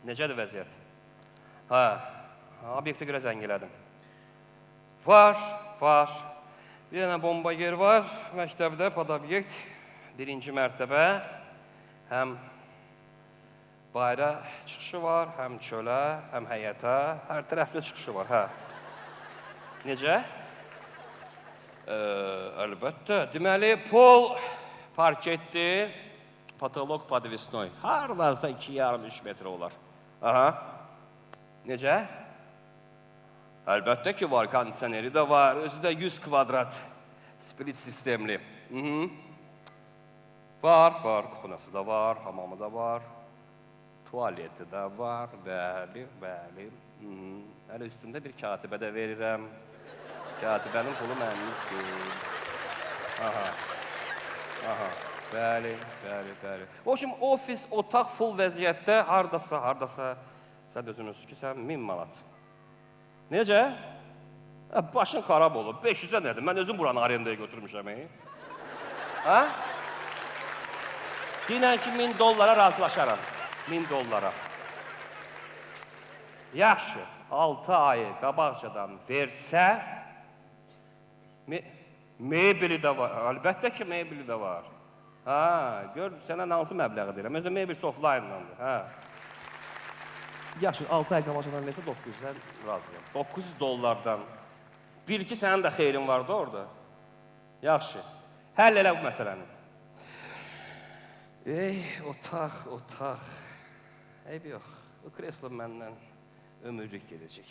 Necədir vəziyyət? Hə, obyektə görə zəng elədim. Var. Bir dənə bomba yer var, məktəbdə podobyekt, 1-ci mərtəbə. Həm bayra çıxışı var, həm çölə, həm həyətə, hər tərəfli çıxışı var, hə. Necə? Əlbəttə, deməli, pol parketdir, patolog podvisnoy. Harlarsa 2,5-3 metr olar. Aha. Necə? Əlbəttə ki, var, kondisioneri də var, özü də 100 kvadrat split sistemli. Var, kuxunası da var, hamamı da var, tualeti də var, bəli. Hələ üstümdə bir katibə də verirəm. Katibənin pulu mənlikdir. Aha, bəli. O üçün, ofis, otaq full vəziyyətdə, hardasa, sən özünüz ki, sən 1000 manat. Necə? Başın xarab olur. 500-ə nədir? Mən özüm buranı arendaya götürmüşəm. Hə? Dinən ki, $1000 razılaşaram. $1000. Yaxşı, 6 ayı qabaqcadan versə, mebeli də var. Əlbəttə ki, mebeli də var. Hə, gör, sənə hansı məbləği deyirəm. Özdə mebel softline-landır. Hə. Yaxşı, 6 ay qabaqcadan versə 900-dən razıyam. $900. Bil ki, sənin də xeyrin vardı orada. Yaxşı, həll elə bu məsələni. Otaq. Eybi yox, o kreslo məndən ömürlük gedəcək.